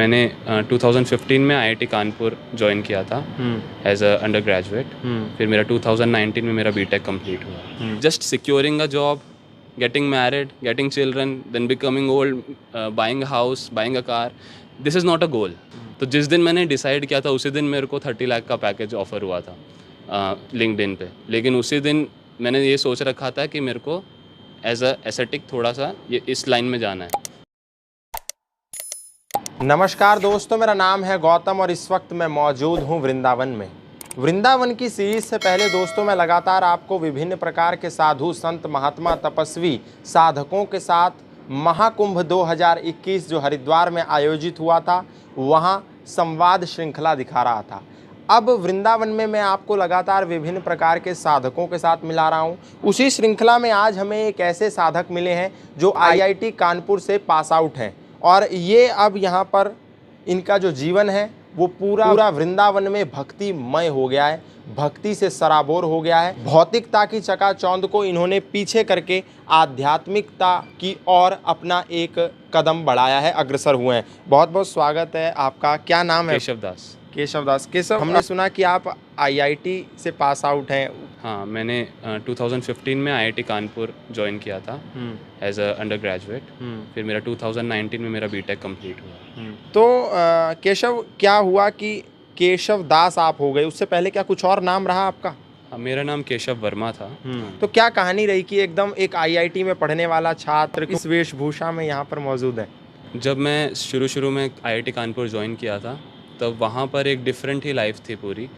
मैंने 2015 में IIT Kanpur join किया था एज अ अंडर ग्रेजुएट। फिर मेरा 2019 में मेरा बीटेक कंप्लीट हुआ। Just securing a job, getting married, getting children, then becoming old, buying a house, buying a car, this is not a goal. तो जिस दिन मैंने डिसाइड किया था उसी दिन मेरे को 30 लाख का पैकेज ऑफ़र हुआ था लिंक्डइन पे। लेकिन उसी दिन मैंने ये सोच रखा था कि मेरे को एज अ एसेटिक थोड़ा सा ये इस लाइन में जाना है। नमस्कार दोस्तों, मेरा नाम है गौतम और इस वक्त मैं मौजूद हूँ वृंदावन में। वृंदावन की सीरीज से पहले दोस्तों मैं लगातार आपको विभिन्न प्रकार के साधु संत महात्मा तपस्वी साधकों के साथ महाकुंभ 2021 जो हरिद्वार में आयोजित हुआ था वहाँ संवाद श्रृंखला दिखा रहा था। अब वृंदावन में मैं आपको लगातार विभिन्न प्रकार के साधकों के साथ मिला रहा हूँ। उसी श्रृंखला में आज हमें एक ऐसे साधक मिले हैं जो आईआईटी कानपुर से पास आउट हैं और ये अब यहाँ पर इनका जो जीवन है वो पूरा वृंदावन में भक्तिमय हो गया है, भक्ति से सराबोर हो गया है। भौतिकता की चकाचौंध को इन्होंने पीछे करके आध्यात्मिकता की ओर अपना एक कदम बढ़ाया है, अग्रसर हुए हैं। बहुत बहुत स्वागत है आपका। क्या नाम है? केशव दास। केशव, हमने सुना कि आप आईआईटी से पास आउट हैं। हाँ, मैंने 2015 में आईआईटी कानपुर ज्वाइन किया था एज अ अंडर ग्रेजुएट। फिर मेरा 2019 में मेरा बीटेक कंप्लीट हुआ। तो केशव, क्या हुआ कि केशव दास आप हो गए? उससे पहले क्या कुछ और नाम रहा आपका? हाँ, मेरा नाम केशव वर्मा था। तो क्या कहानी रही कि एकदम एक आईआईटी में पढ़ने वाला छात्र इस वेशभूषा में यहाँ पर मौजूद है? जब मैं शुरू में आईआईटी कानपुर ज्वाइन किया था तब वहाँ पर एक डिफरेंट ही लाइफ थी पूरी।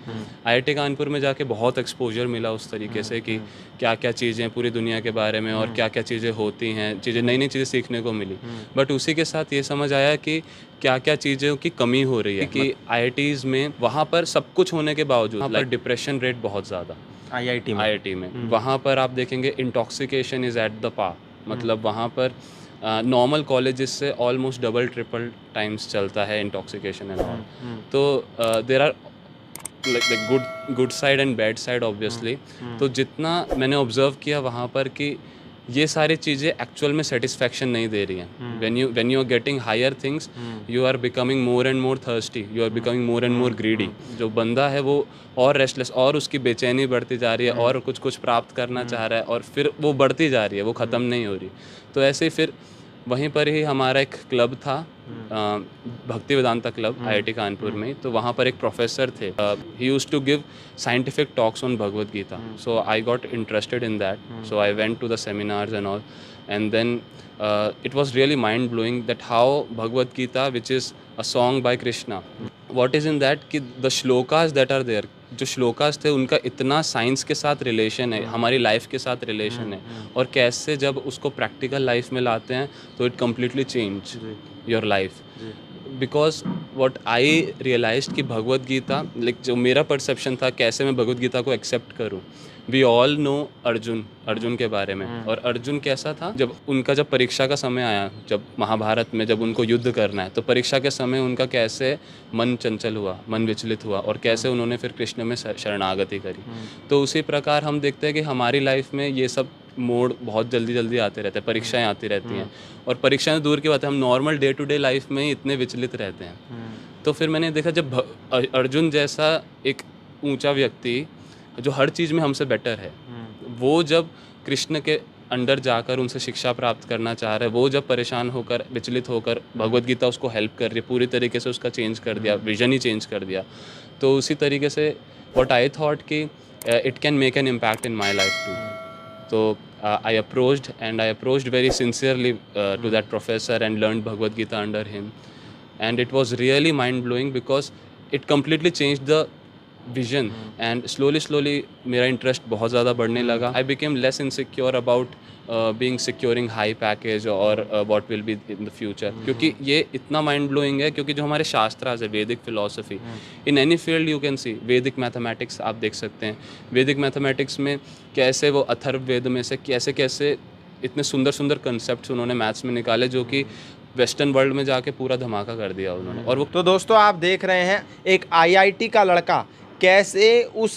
आईआईटी कानपुर में जाके बहुत एक्सपोजर मिला उस तरीके से कि क्या क्या चीज़ें पूरी दुनिया के बारे में और क्या क्या चीज़ें होती हैं, नई नई चीज़ें सीखने को मिली। बट उसी के साथ ये समझ आया कि क्या क्या चीज़ों की कमी हो रही है कि आईआईटीज़ में वहाँ पर सब कुछ होने के बावजूद वहाँ पर डिप्रेशन रेट बहुत ज़्यादा आईआईटी में। वहाँ पर आप देखेंगे इंटॉक्सिकेशन इज़ एट द पा, मतलब वहाँ पर नॉर्मल कॉलेजेस से ऑलमोस्ट डबल ट्रिपल टाइम्स चलता है इंटॉक्सिकेशन एंड ऑल। तो there are like good side and bad side obviously. तो जितना मैंने ऑब्जर्व किया वहाँ पर कि ये सारी चीज़ें एक्चुअल में सेटिस्फैक्शन नहीं दे रही हैं। When you are getting higher things you are becoming more and more thirsty, you are becoming more and more greedy. जो बंदा है वो और रेस्टलेस और उसकी बेचैनी बढ़ती जा रही है और कुछ प्राप्त करना चाह रहा है और फिर वो बढ़ती जा रही है, वो ख़त्म नहीं हो रही। तो ऐसे ही फिर वहीं पर ही हमारा एक क्लब था, भक्ति वेदांता क्लब आईआईटी कानपुर में। तो वहाँ पर एक प्रोफेसर थे, he used to give scientific talks on Bhagavad Gita. So I got interested in that, so I went to the seminars and all and then it was really mind blowing that how Bhagavad Gita, which is a song by Krishna, what is in that कि the shlokas that are there, जो श्लोकास थे उनका इतना science के साथ relation है, हमारी life के साथ रिलेशन है और कैसे जब उसको प्रैक्टिकल लाइफ में लाते हैं तो it completely change your life. Because what I realize कि भगवद गीता, लाइक जो मेरा परसेप्शन था कैसे मैं भगवद गीता को एक्सेप्ट करूँ। वी ऑल नो अर्जुन के बारे में, और अर्जुन कैसा था जब परीक्षा का समय आया, जब महाभारत में जब उनको युद्ध करना है तो परीक्षा के समय उनका कैसे मन चंचल हुआ, मन विचलित हुआ और कैसे उन्होंने फिर कृष्ण में शरणागति करी। तो उसी प्रकार हम देखते हैं कि हमारी लाइफ में ये सब मोड़ बहुत जल्दी आते रहते हैं, परीक्षाएं आती रहती हैं और परीक्षाएं दूर की बात है, हम normal day to day life में ही इतने विचलित रहते हैं। तो फिर मैंने देखा जब अर्जुन जैसा एक ऊंचा व्यक्ति जो हर चीज़ में हमसे बेटर है, वो जब कृष्ण के अंडर जाकर उनसे शिक्षा प्राप्त करना चाह रहा है, वो जब परेशान होकर विचलित होकर भगवद गीता उसको हेल्प कर रही है, पूरी तरीके से उसका चेंज कर दिया, विजन ही चेंज कर दिया। तो उसी तरीके से व्हाट आई थॉट कि it can make an impact in my life too. So I approached very sincerely to that professor and learned Bhagavad Gita under him, and it was really mind blowing because it completely changed the vision and slowly मेरा interest बहुत ज़्यादा बढ़ने लगा। I became less insecure about being securing high package or what will be in the future, क्योंकि ये इतना mind blowing है क्योंकि जो हमारे शास्त्रास है, वैदिक philosophy, in any field you can see, वैदिक मैथमेटिक्स आप देख सकते हैं। वैदिक मैथमेटिक्स में कैसे वो अथर्व वेद में से कैसे इतने सुंदर कंसेप्ट उन्होंने मैथ्स में निकाले जो कि वेस्टर्न वर्ल्ड में जाके पूरा धमाका कर दिया उन्होंने। और वो तो दोस्तों आप देख रहे हैं एक आईआईटी का लड़का कैसे उस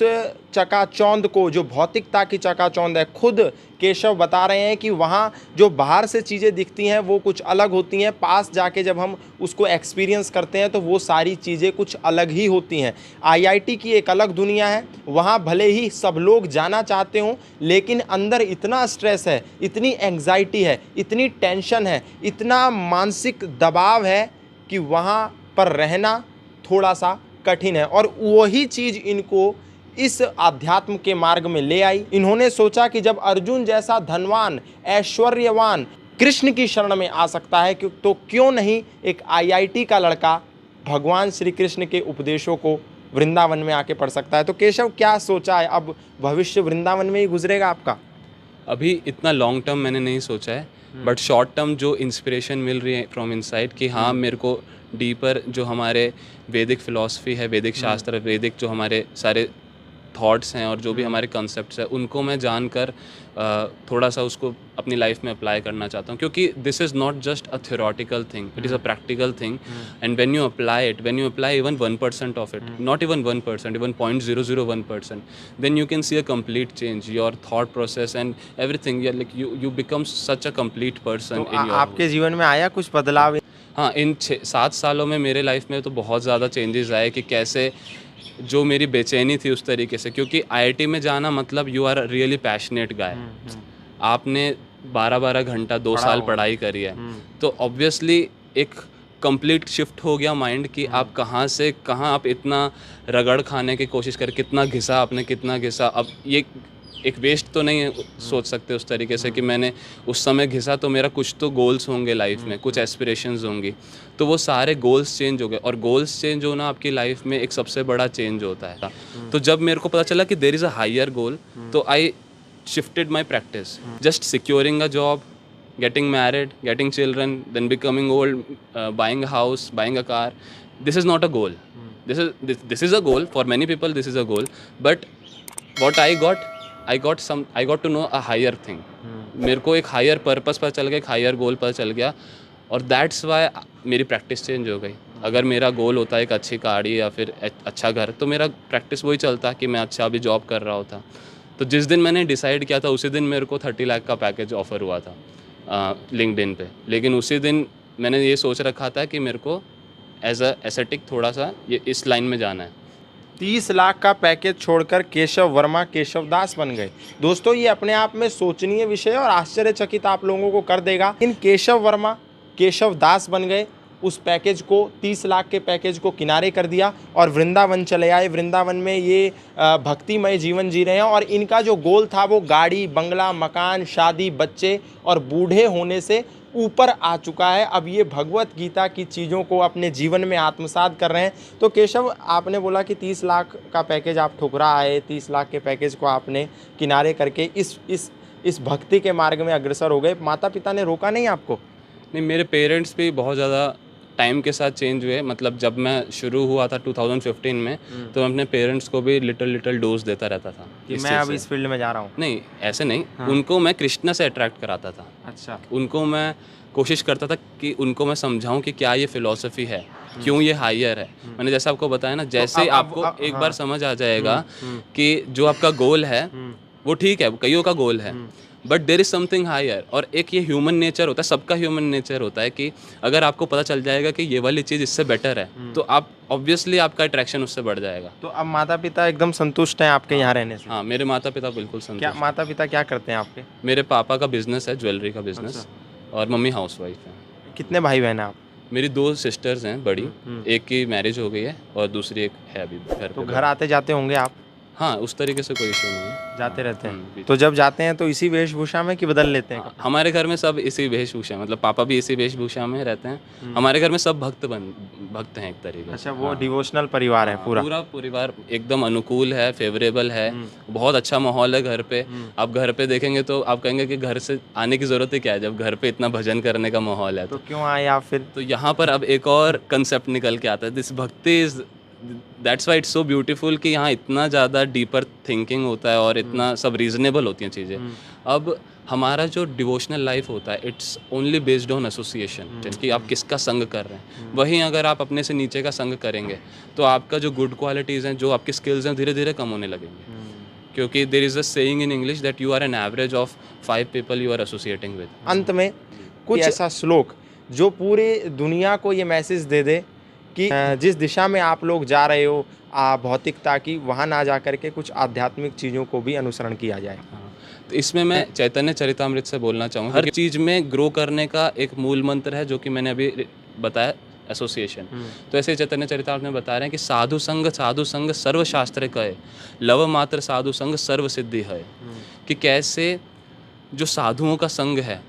चकाचौंध को, जो भौतिकता की चकाचौंध है, खुद केशव बता रहे हैं कि वहाँ जो बाहर से चीज़ें दिखती हैं वो कुछ अलग होती हैं, पास जाके जब हम उसको एक्सपीरियंस करते हैं तो वो सारी चीज़ें कुछ अलग ही होती हैं। आईआईटी की एक अलग दुनिया है, वहाँ भले ही सब लोग जाना चाहते हों, लेकिन अंदर इतना स्ट्रेस है, इतनी एंग्जाइटी है, इतनी टेंशन है, इतना मानसिक दबाव है कि वहाँ पर रहना थोड़ा सा कठिन है। और वही चीज़ इनको इस आध्यात्म के मार्ग में ले आई। इन्होंने सोचा कि जब अर्जुन जैसा धनवान, ऐश्वर्यवान कृष्ण की शरण में आ सकता है तो क्यों नहीं एक आईआईटी का लड़का भगवान श्री कृष्ण के उपदेशों को वृंदावन में आके पढ़ सकता है। तो केशव, क्या सोचा है, अब भविष्य वृंदावन में ही गुजरेगा आपका? अभी इतना लॉन्ग टर्म मैंने नहीं सोचा है, बट शॉर्ट टर्म जो इंस्पिरेशन मिल रही है फ्रॉम इनसाइड कि हाँ मेरे को डीपर जो हमारे वैदिक फिलॉसफी है, वैदिक शास्त्र, वैदिक जो हमारे सारे थॉट्स हैं और जो भी हमारे कॉन्सेप्ट्स हैं उनको मैं जानकर थोड़ा सा उसको अपनी लाइफ में अप्लाई करना चाहता हूँ, क्योंकि this is not just a theoretical thing, it is a practical thing. And when you apply it, when you apply even 1% of it, not even 1%, even 0.001%, then you can see a complete change your thought process and everything, like you become such a complete person in your. आपके जीवन में आया कुछ बदलाव? हाँ, इन 7 सालों में मेरे लाइफ में तो बहुत ज़्यादा चेंजेस आए कि कैसे जो मेरी बेचैनी थी उस तरीके से, क्योंकि आईआईटी में जाना मतलब यू आर रियली पैशनेट गाय, आपने 12-12 घंटा 2 साल पढ़ाई करी है, तो ऑब्वियसली एक कंप्लीट शिफ्ट हो गया माइंड कि आप कहाँ से कहाँ आप इतना रगड़ खाने की कोशिश कर, कितना घिसा आपने, कितना घिसा। अब ये एक वेस्ट तो नहीं सोच सकते उस तरीके से कि मैंने उस समय घिसा तो मेरा कुछ तो गोल्स होंगे लाइफ में, कुछ एस्पिरेशंस होंगी, तो वो सारे गोल्स चेंज हो गए। और गोल्स चेंज होना आपकी लाइफ में एक सबसे बड़ा चेंज होता है। तो जब मेरे को पता चला कि देयर इज़ अ हायर गोल, तो आई shifted my practice. Just securing a job, getting married, getting children, then becoming old, buying a house, buying a car. This is not a goal. This is a goal for many people. This is a goal. But what I got to know a higher thing. मेरे को एक higher purpose पता चल गया, एक higher गोल पता चल गया, और दैट्स वाई मेरी प्रैक्टिस चेंज हो गई। अगर मेरा गोल होता एक अच्छी गाड़ी या फिर अच्छा घर, तो मेरा प्रैक्टिस वही चलता कि मैं अच्छा अभी जॉब कर रहा होता। तो जिस दिन मैंने डिसाइड किया था उसी दिन मेरे को 30 लाख का पैकेज ऑफ़र हुआ था लिंक्डइन पे, लेकिन उसी दिन मैंने ये सोच रखा था कि मेरे को एज अ एसेटिक थोड़ा सा ये इस लाइन में जाना है। 30 लाख का पैकेज छोड़कर केशव वर्मा केशव दास बन गए। दोस्तों, ये अपने आप में सोचनीय विषय और आश्चर्यचकित आप लोगों को कर देगा। इन केशव वर्मा केशव दास बन गए, उस पैकेज को 30 लाख के पैकेज को किनारे कर दिया और वृंदावन चले आए। वृंदावन में ये भक्तिमय जीवन जी रहे हैं और इनका जो गोल था वो गाड़ी, बंगला, मकान, शादी, बच्चे और बूढ़े होने से ऊपर आ चुका है। अब ये भगवत गीता की चीज़ों को अपने जीवन में आत्मसात कर रहे हैं। तो केशव, आपने बोला कि 30 लाख का पैकेज आप ठुकरा आए, 30 लाख के पैकेज को आपने किनारे करके इस भक्ति के मार्ग में अग्रसर हो गए। माता पिता ने रोका नहीं आपको? नहीं, मेरे पेरेंट्स भी बहुत ज़्यादा टाइम के साथ चेंज हुए। मतलब जब मैं शुरू हुआ था 2015 में, तो मैं अपने पेरेंट्स को भी लिटिल डोज देता रहता था कि मैं अब इस फील्ड में जा रहा हूँ। नहीं, ऐसे नहीं। हाँ। उनको मैं कृष्णा से अट्रैक्ट कराता था। अच्छा। उनको मैं कोशिश करता था कि उनको मैं समझाऊं कि क्या ये फिलॉसफी है, क्यों ये हायर है। मैंने जैसे आपको बताया ना, जैसे तो आपको एक बार समझ आ जाएगा कि जो आपका गोल है वो ठीक है, कईयों का गोल है, but there is something higher. और एक ये ह्यूमन नेचर होता है, सबका ह्यूमन नेचर होता है कि अगर आपको पता चल जाएगा कि ये वाली चीज़ इससे बेटर है, तो आप ऑब्वियसली आपका अट्रैक्शन उससे बढ़ जाएगा। तो अब माता पिता एकदम संतुष्ट हैं आपके यहाँ रहने से? हाँ, मेरे माता पिता बिल्कुल संतुष्ट। क्या माता पिता क्या करते हैं आपके? मेरे पापा का बिजनेस है, ज्वेलरी का बिजनेस। और मम्मी हाउसवाइफ है। कितने भाई बहन हैं आप? मेरी 2 सिस्टर्स हैं बड़ी, एक की मैरिज हो गई है और दूसरी एक है अभी घर पे। तो घर आते जाते होंगे आप? हाँ, उस तरीके से कोई इशू नहीं है, जाते रहते हैं। तो जब जाते हैं तो इसी वेशभूषा में कि बदल लेते हैं? हमारे घर में सब इसी वेशभूषा, मतलब पापा भी इसी वेशभूषा में रहते हैं। हमारे घर में सब भक्त हैं एक तरीके से। अच्छा, वो डिवोशनल परिवार है पूरा परिवार एकदम अनुकूल है, फेवरेबल है, बहुत अच्छा माहौल है घर पे। आप घर पे देखेंगे तो आप कहेंगे कि घर से आने की ज़रूरत ही क्या है जब घर पे इतना भजन करने का माहौल है। तो क्यों आए आप फिर? तो यहाँ पर अब एक और कंसेप्ट निकल के आता है, दिस भक्ति is that's why it's so beautiful कि यहाँ इतना ज़्यादा डीपर थिंकिंग होता है और इतना सब रीजनेबल होती हैं चीज़ें। अब हमारा जो डिवोशनल लाइफ होता है it's only based on association, कि आप किसका संग कर रहे हैं। वहीं अगर आप अपने से नीचे का संग करेंगे तो आपका जो गुड क्वालिटीज़ हैं, जो आपकी स्किल्स हैं, धीरे धीरे कम होने लगेंगे। क्योंकि there is a saying in English that you are an average of 5 people you are associating with. अंत में कुछ ऐसा श्लोक जो पूरे दुनिया को ये मैसेज दे दे कि जिस दिशा में आप लोग जा रहे हो भौतिकता की, वहाँ ना जा करके कुछ आध्यात्मिक चीज़ों को भी अनुसरण किया जाए। तो इसमें मैं चैतन्य चरितामृत से बोलना चाहूँगा, हर चीज़ में ग्रो करने का एक मूल मंत्र है जो कि मैंने अभी बताया, एसोसिएशन। तो ऐसे चैतन्य चरितामृत में बता रहे हैं कि साधु संग सर्व शास्त्र कहे, लव मात्र साधु संग सर्व सिद्धि है। कि कैसे जो साधुओं का संग है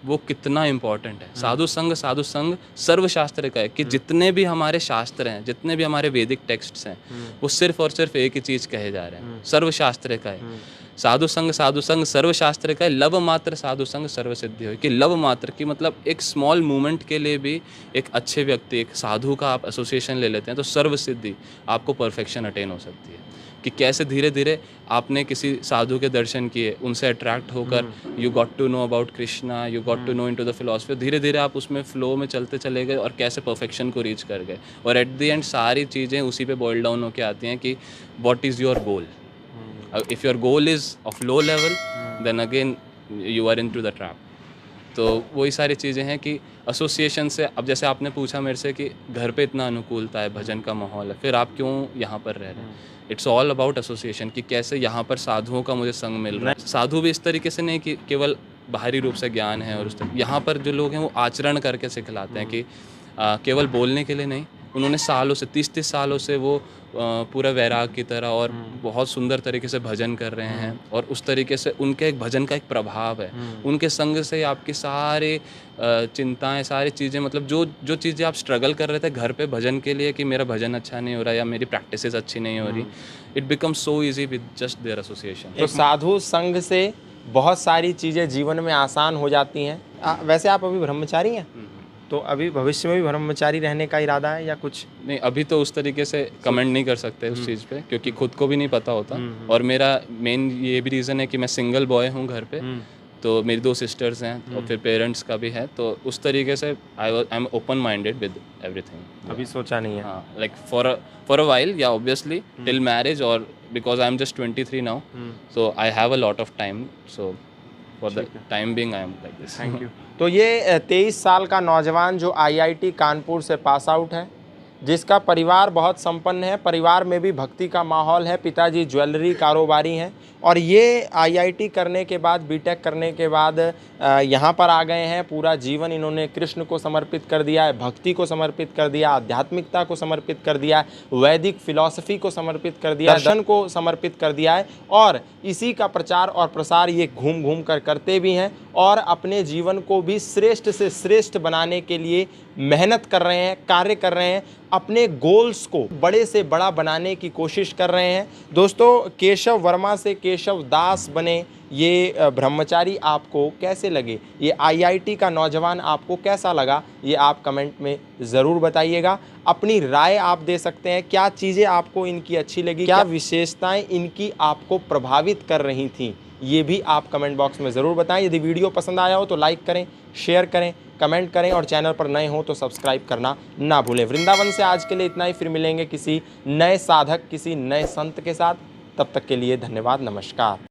वो कितना इम्पोर्टेंट है। साधु संग सर्व शास्त्र का है, कि जितने भी हमारे शास्त्र हैं, जितने भी हमारे वैदिक टेक्स्ट्स हैं, वो सिर्फ और सिर्फ एक ही चीज़ कहे जा रहे हैं, सर्व शास्त्र का है। साधु संग सर्व शास्त्र का है, लव मात्र साधु संग सर्व सिद्धि हो। कि लव मात्र की मतलब एक स्मॉल मूवमेंट के लिए भी एक अच्छे व्यक्ति, एक साधु का आप एसोसिएशन ले लेते हैं तो सर्व सिद्धि, आपको परफेक्शन अटेन हो सकती है। कि कैसे धीरे धीरे आपने किसी साधु के दर्शन किए, उनसे अट्रैक्ट होकर you got to know about Krishna, you got to know into the philosophy, धीरे धीरे आप उसमें फ्लो में चलते चले गए और कैसे परफेक्शन को रीच कर गए। और एट द एंड सारी चीज़ें उसी पे बॉइल डाउन होकर आती हैं कि what is your goal. If your goal is of low level then again you are into the trap. तो वही सारी चीज़ें हैं कि एसोसिएशन से, अब जैसे आपने पूछा मेरे से कि घर पे इतना अनुकूलता है, भजन का माहौल है, फिर आप क्यों यहाँ पर रह रहे हैं। इट्स ऑल अबाउट एसोसिएशन, कि कैसे यहाँ पर साधुओं का मुझे संग मिल रहा है। साधु भी इस तरीके से नहीं कि केवल बाहरी रूप से ज्ञान है, और उस तरह यहाँ पर जो लोग हैं वो आचरण करके सिखलाते हैं कि केवल बोलने के लिए नहीं, उन्होंने सालों से 30-30 सालों से वो पूरा वैराग की तरह और बहुत सुंदर तरीके से भजन कर रहे हैं, और उस तरीके से उनके एक भजन का एक प्रभाव है। उनके संग से आपकी सारे चिंताएं, सारी चीज़ें, मतलब जो चीज़ें आप स्ट्रगल कर रहे थे घर पे भजन के लिए कि मेरा भजन अच्छा नहीं हो रहा या मेरी प्रैक्टिसेस अच्छी नहीं हो रही, it become so easy with just their association. तो साधु संग से बहुत सारी चीज़ें जीवन में आसान हो जाती हैं। वैसे आप अभी ब्रह्मचारी हैं, तो अभी भविष्य में भी ब्रह्मचारी रहने का इरादा है या कुछ? नहीं, अभी तो उस तरीके से कमेंट नहीं कर सकते उस चीज़ पे, क्योंकि खुद को भी नहीं पता होता। और मेरा मेन ये भी रीज़न है कि मैं सिंगल बॉय हूँ घर पे, तो मेरी 2 सिस्टर्स हैं और फिर पेरेंट्स का भी है, तो उस तरीके से I am open minded with everything. अभी सोचा नहीं है? हाँ, लाइक फॉर अ वाइल, या ऑब्वियसली टिल मैरिज, और because I am just 23 now, so I have a lot of time, so for the time being I am like this. Thank you. तो ये 23 साल का नौजवान जो IIT कानपुर से pass out है, जिसका परिवार बहुत संपन्न है, परिवार में भी भक्ति का माहौल है, पिताजी ज्वेलरी कारोबारी हैं, और ये IIT करने के बाद, बीटेक करने के बाद यहाँ पर आ गए हैं। पूरा जीवन इन्होंने कृष्ण को समर्पित कर दिया है, भक्ति को समर्पित कर दिया, आध्यात्मिकता को समर्पित कर दिया है, वैदिक फिलॉसफी को समर्पित कर दिया, दर्शन को समर्पित कर दिया है, और इसी का प्रचार और प्रसार ये घूम घूम कर करते भी हैं, और अपने जीवन को भी श्रेष्ठ से श्रेष्ठ बनाने के लिए मेहनत कर रहे हैं, कार्य कर रहे हैं, अपने गोल्स को बड़े से बड़ा बनाने की कोशिश कर रहे हैं। दोस्तों, केशव वर्मा से केशव दास बने ये ब्रह्मचारी आपको कैसे लगे, ये IIT का नौजवान आपको कैसा लगा, ये आप कमेंट में ज़रूर बताइएगा। अपनी राय आप दे सकते हैं, क्या चीज़ें आपको इनकी अच्छी लगी, क्या विशेषताएं इनकी आपको प्रभावित कर रही थीं, ये भी आप कमेंट बॉक्स में ज़रूर बताएं। यदि वीडियो पसंद आया हो तो लाइक करें, शेयर करें, कमेंट करें, और चैनल पर नए हो तो सब्सक्राइब करना ना भूलें। वृंदावन से आज के लिए इतना ही, फिर मिलेंगे किसी नए साधक, किसी नए संत के साथ। तब तक के लिए धन्यवाद, नमस्कार।